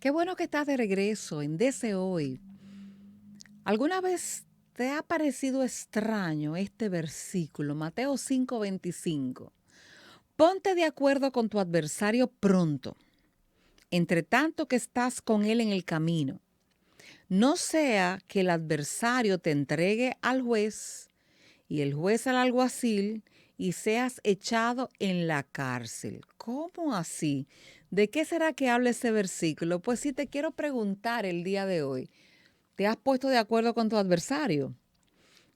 Qué bueno que estás de regreso en Dese Hoy. ¿Alguna vez te ha parecido extraño este versículo, Mateo 5:25? Ponte de acuerdo con tu adversario pronto, entre tanto que estás con él en el camino. No sea que el adversario te entregue al juez y el juez al alguacil y seas echado en la cárcel. ¿Cómo así? ¿De qué será que habla ese versículo? Pues sí, te quiero preguntar el día de hoy. ¿Te has puesto de acuerdo con tu adversario?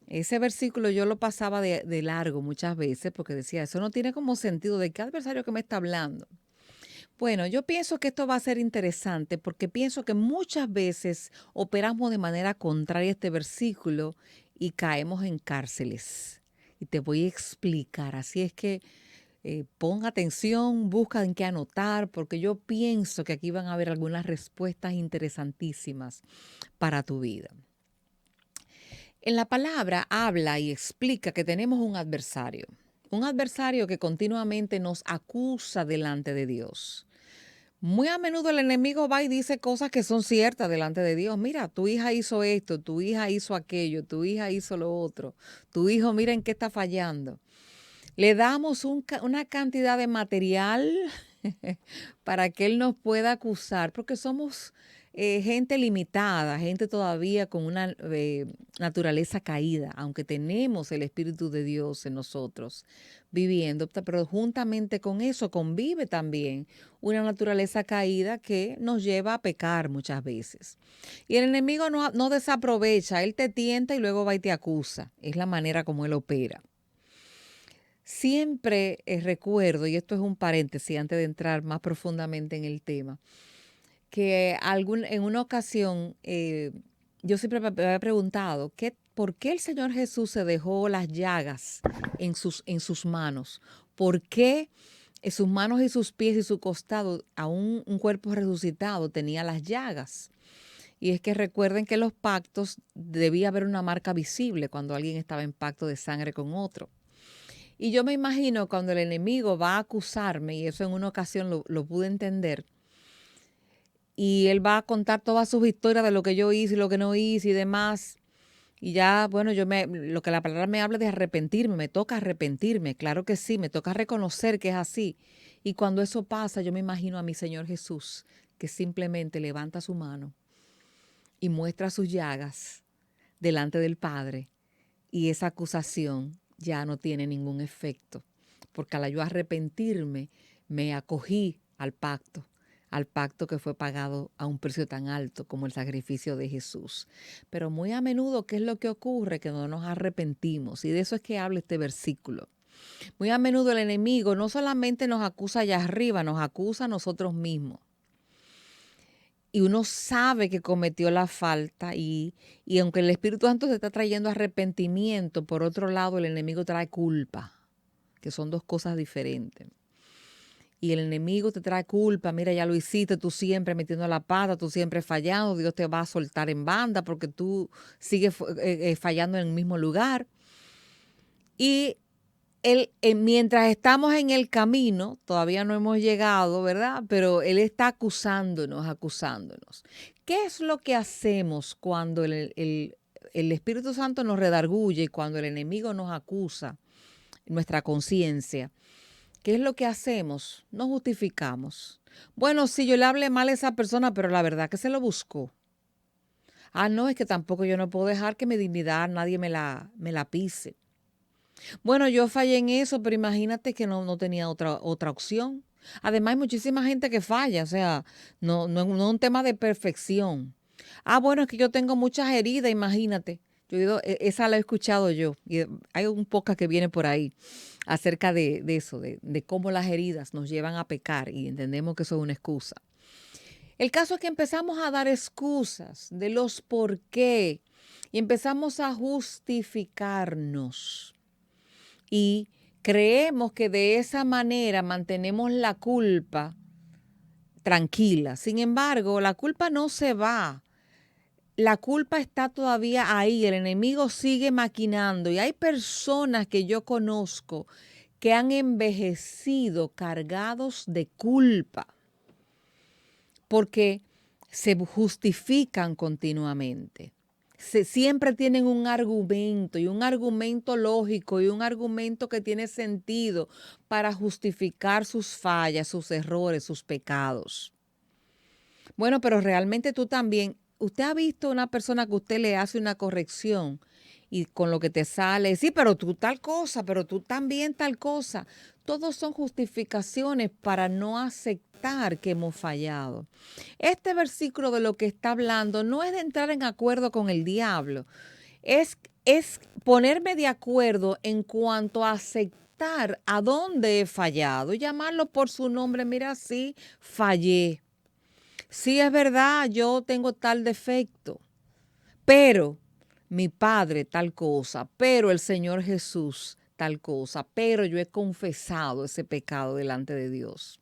Ese versículo yo lo pasaba de largo muchas veces porque decía, eso no tiene como sentido. ¿De qué adversario que me está hablando? Bueno, yo pienso que esto va a ser interesante porque pienso que muchas veces operamos de manera contraria a este versículo y caemos en cárceles. Y te voy a explicar. Así es que pon atención, busca en qué anotar, porque yo pienso que aquí van a haber algunas respuestas interesantísimas para tu vida. En la palabra habla y explica que tenemos un adversario que continuamente nos acusa delante de Dios. Muy a menudo el enemigo va y dice cosas que son ciertas delante de Dios. Mira, tu hija hizo esto, tu hija hizo aquello, tu hija hizo lo otro, tu hijo mira en qué está fallando. Le damos una cantidad de material para que Él nos pueda acusar, porque somos gente limitada, gente todavía con una naturaleza caída, aunque tenemos el Espíritu de Dios en nosotros viviendo, pero juntamente con eso convive también una naturaleza caída que nos lleva a pecar muchas veces. Y el enemigo no desaprovecha, él te tienta y luego va y te acusa. Es la manera como él opera. Siempre recuerdo, y esto es un paréntesis antes de entrar más profundamente en el tema, que en una ocasión yo siempre me había preguntado, ¿por qué el Señor Jesús se dejó las llagas en sus manos? ¿Por qué en sus manos y sus pies y su costado, aún un cuerpo resucitado, tenía las llagas? Y es que recuerden que los pactos debía haber una marca visible cuando alguien estaba en pacto de sangre con otro. Y yo me imagino cuando el enemigo va a acusarme, y eso en una ocasión lo pude entender, y él va a contar todas sus historias de lo que yo hice y lo que no hice y demás. Y ya, bueno, lo que la palabra me habla de arrepentirme, me toca arrepentirme, claro que sí, me toca reconocer que es así. Y cuando eso pasa, yo me imagino a mi Señor Jesús, que simplemente levanta su mano y muestra sus llagas delante del Padre, y esa acusación ya no tiene ningún efecto, porque al yo arrepentirme, me acogí al pacto que fue pagado a un precio tan alto como el sacrificio de Jesús. Pero muy a menudo, ¿qué es lo que ocurre? Que no nos arrepentimos, y de eso es que habla este versículo. Muy a menudo el enemigo no solamente nos acusa allá arriba, nos acusa a nosotros mismos. Y uno sabe que cometió la falta y aunque el Espíritu Santo te está trayendo arrepentimiento, por otro lado el enemigo trae culpa, que son dos cosas diferentes. Y el enemigo te trae culpa, mira, ya lo hiciste, tú siempre metiendo la pata, tú siempre fallando, Dios te va a soltar en banda porque tú sigues fallando en el mismo lugar. Y mientras estamos en el camino, todavía no hemos llegado, ¿verdad? Pero Él está acusándonos. ¿Qué es lo que hacemos cuando el Espíritu Santo nos redarguye y cuando el enemigo nos acusa, nuestra conciencia? ¿Qué es lo que hacemos? Nos justificamos. Bueno, sí, yo le hablé mal a esa persona, pero la verdad que se lo buscó. Ah, no, es que tampoco yo no puedo dejar que mi dignidad nadie me la pise. Bueno, yo fallé en eso, pero imagínate que no tenía otra opción. Además, hay muchísima gente que falla, o sea, no es un tema de perfección. Ah, bueno, es que yo tengo muchas heridas, imagínate. Esa la he escuchado yo, y hay un podcast que viene por ahí acerca de eso, de cómo las heridas nos llevan a pecar y entendemos que eso es una excusa. El caso es que empezamos a dar excusas de los por qué y empezamos a justificarnos y creemos que de esa manera mantenemos la culpa tranquila. Sin embargo, la culpa no se va. La culpa está todavía ahí, el enemigo sigue maquinando y hay personas que yo conozco que han envejecido cargados de culpa porque se justifican continuamente. Siempre tienen un argumento y un argumento lógico y un argumento que tiene sentido para justificar sus fallas, sus errores, sus pecados. Bueno, pero realmente tú también, usted ha visto una persona que usted le hace una corrección y con lo que te sale, sí, pero tú tal cosa, pero tú también tal cosa. Todos son justificaciones para no aceptar que hemos fallado. Este versículo de lo que está hablando no es de entrar en acuerdo con el diablo, es ponerme de acuerdo en cuanto a aceptar a dónde he fallado y llamarlo por su nombre. Mira, sí, fallé. Sí, es verdad, yo tengo tal defecto, pero mi padre tal cosa, pero el Señor Jesús tal cosa, pero yo he confesado ese pecado delante de Dios.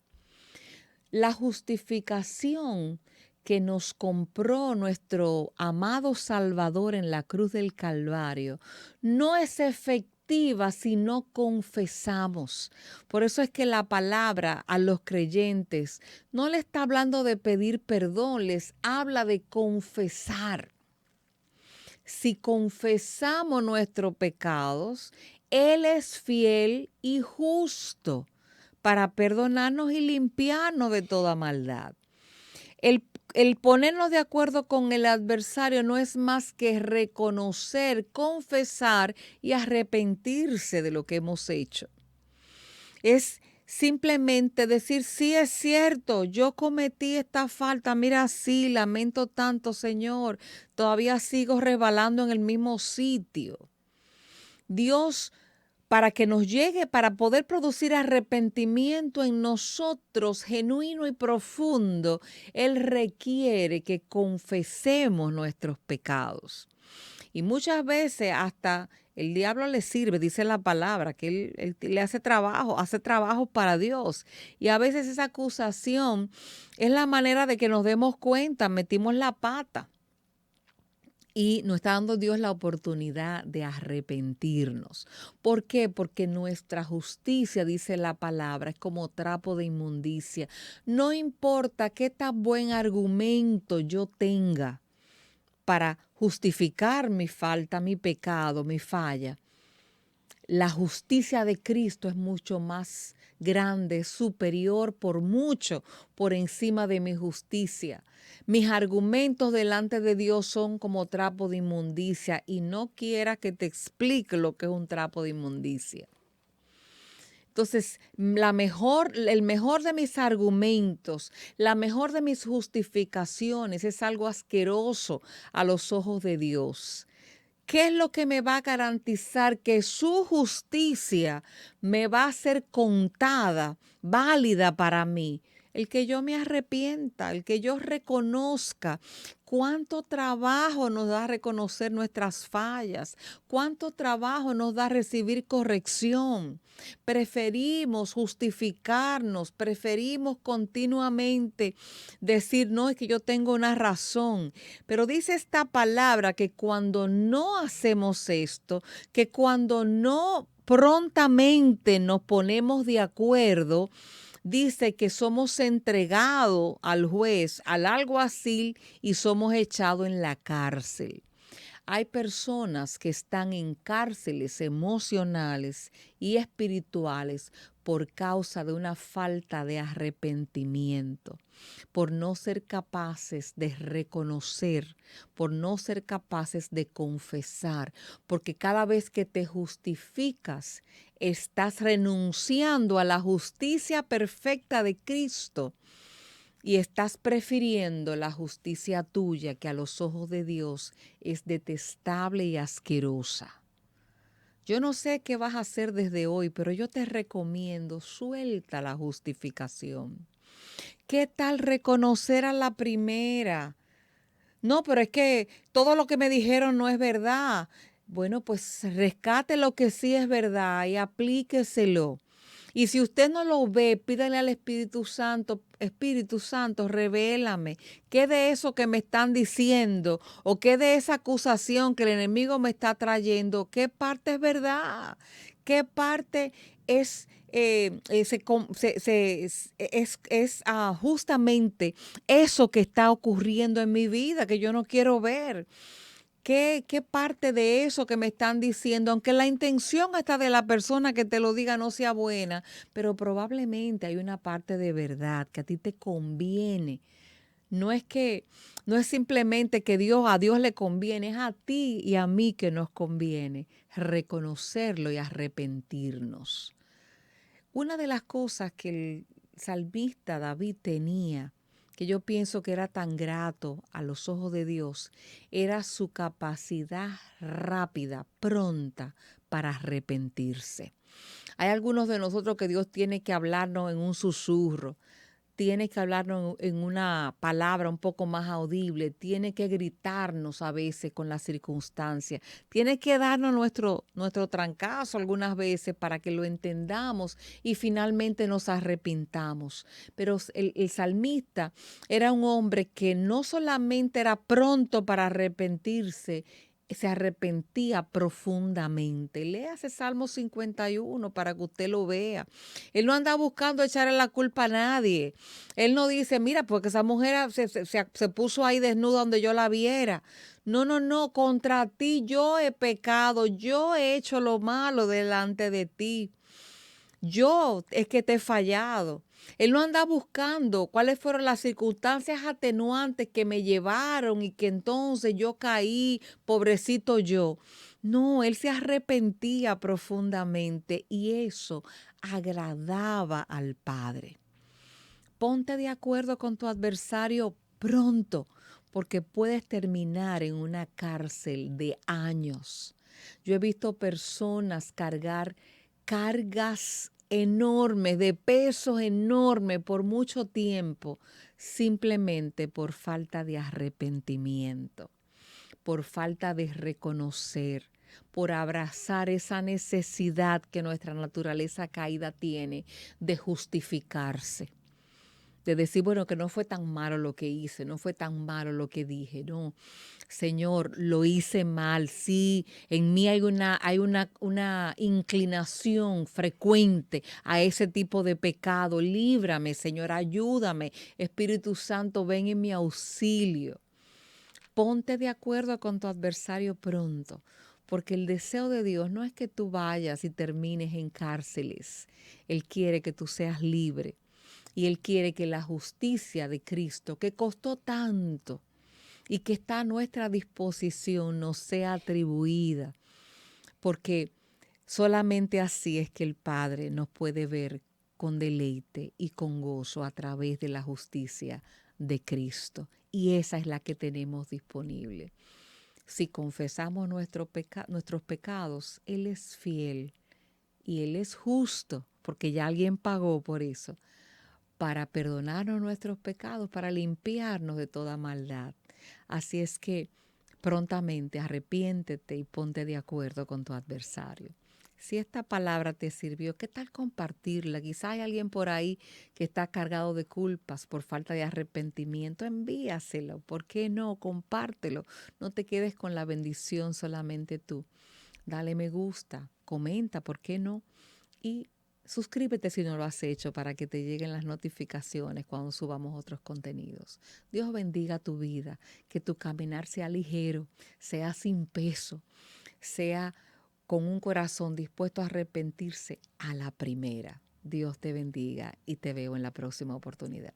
La justificación que nos compró nuestro amado Salvador en la cruz del Calvario no es efectiva si no confesamos. Por eso es que la palabra a los creyentes no le está hablando de pedir perdón, les habla de confesar. Si confesamos nuestros pecados, Él es fiel y justo para perdonarnos y limpiarnos de toda maldad. El, el ponernos de acuerdo con el adversario no es más que reconocer, confesar y arrepentirse de lo que hemos hecho. Es simplemente decir, sí es cierto, yo cometí esta falta, mira, sí, lamento tanto, Señor, todavía sigo resbalando en el mismo sitio. Dios, para que nos llegue, para poder producir arrepentimiento en nosotros genuino y profundo, Él requiere que confesemos nuestros pecados. Y muchas veces hasta el diablo le sirve, dice la palabra, que él le hace trabajo para Dios. Y a veces esa acusación es la manera de que nos demos cuenta, metimos la pata. Y nos está dando Dios la oportunidad de arrepentirnos. ¿Por qué? Porque nuestra justicia, dice la palabra, es como trapo de inmundicia. No importa qué tan buen argumento yo tenga para justificar mi falta, mi pecado, mi falla. La justicia de Cristo es mucho más grande, superior por mucho, por encima de mi justicia. Mis argumentos delante de Dios son como trapo de inmundicia y no quiera que te explique lo que es un trapo de inmundicia. Entonces, el mejor de mis argumentos, la mejor de mis justificaciones es algo asqueroso a los ojos de Dios. ¿Qué es lo que me va a garantizar que su justicia me va a ser contada, válida para mí? El que yo me arrepienta, el que yo reconozca cuánto trabajo nos da reconocer nuestras fallas, cuánto trabajo nos da recibir corrección. Preferimos justificarnos, preferimos continuamente decir, no, es que yo tengo una razón. Pero dice esta palabra que cuando no hacemos esto, que cuando no prontamente nos ponemos de acuerdo, dice que somos entregados al juez, al alguacil y somos echados en la cárcel. Hay personas que están en cárceles emocionales y espirituales por causa de una falta de arrepentimiento, por no ser capaces de reconocer, por no ser capaces de confesar, porque cada vez que te justificas, estás renunciando a la justicia perfecta de Cristo y estás prefiriendo la justicia tuya que a los ojos de Dios es detestable y asquerosa. Yo no sé qué vas a hacer desde hoy, pero yo te recomiendo, suelta la justificación. ¿Qué tal reconocer a la primera? No, pero es que todo lo que me dijeron no es verdad. Bueno, pues rescate lo que sí es verdad y aplíqueselo. Y si usted no lo ve, pídale al Espíritu Santo, revélame qué de eso que me están diciendo o qué de esa acusación que el enemigo me está trayendo, qué parte es verdad, qué parte es justamente eso que está ocurriendo en mi vida, que yo no quiero ver. ¿Qué parte de eso que me están diciendo, aunque la intención hasta de la persona que te lo diga no sea buena, pero probablemente hay una parte de verdad que a ti te conviene? No es que, no es simplemente que a Dios le conviene, es a ti y a mí que nos conviene reconocerlo y arrepentirnos. Una de las cosas que el salmista David tenía, que yo pienso que era tan grato a los ojos de Dios, era su capacidad rápida, pronta para arrepentirse. Hay algunos de nosotros que Dios tiene que hablarnos en un susurro, tiene que hablarnos en una palabra un poco más audible, tiene que gritarnos a veces con las circunstancias, tiene que darnos nuestro trancazo algunas veces para que lo entendamos y finalmente nos arrepintamos. Pero el salmista era un hombre que no solamente era pronto para arrepentirse, se arrepentía profundamente. Léase Salmo 51 para que usted lo vea. Él no anda buscando echarle la culpa a nadie. Él no dice, mira, porque esa mujer se puso ahí desnuda donde yo la viera. No, no, no, contra ti yo he pecado, yo he hecho lo malo delante de ti. Yo es que te he fallado. Él no anda buscando cuáles fueron las circunstancias atenuantes que me llevaron y que entonces yo caí, pobrecito yo. No, él se arrepentía profundamente y eso agradaba al Padre. Ponte de acuerdo con tu adversario pronto, porque puedes terminar en una cárcel de años. Yo he visto personas cargar cargas enormes, de pesos enormes por mucho tiempo, simplemente por falta de arrepentimiento, por falta de reconocer, por abrazar esa necesidad que nuestra naturaleza caída tiene de justificarse, de decir, bueno, que no fue tan malo lo que hice, no fue tan malo lo que dije, no. Señor, lo hice mal, sí, en mí hay una inclinación frecuente a ese tipo de pecado. Líbrame, Señor, ayúdame. Espíritu Santo, ven en mi auxilio. Ponte de acuerdo con tu adversario pronto, porque el deseo de Dios no es que tú vayas y termines en cárceles. Él quiere que tú seas libre y Él quiere que la justicia de Cristo, que costó tanto y que está a nuestra disposición, nos sea atribuida, porque solamente así es que el Padre nos puede ver con deleite y con gozo a través de la justicia de Cristo. Y esa es la que tenemos disponible. Si confesamos nuestros pecados, Él es fiel y Él es justo, porque ya alguien pagó por eso, para perdonarnos nuestros pecados, para limpiarnos de toda maldad. Así es que prontamente arrepiéntete y ponte de acuerdo con tu adversario. Si esta palabra te sirvió, ¿qué tal compartirla? Quizá hay alguien por ahí que está cargado de culpas por falta de arrepentimiento. Envíaselo. ¿Por qué no? Compártelo. No te quedes con la bendición solamente tú. Dale me gusta, comenta, ¿por qué no? Y suscríbete si no lo has hecho para que te lleguen las notificaciones cuando subamos otros contenidos. Dios bendiga tu vida, que tu caminar sea ligero, sea sin peso, sea con un corazón dispuesto a arrepentirse a la primera. Dios te bendiga y te veo en la próxima oportunidad.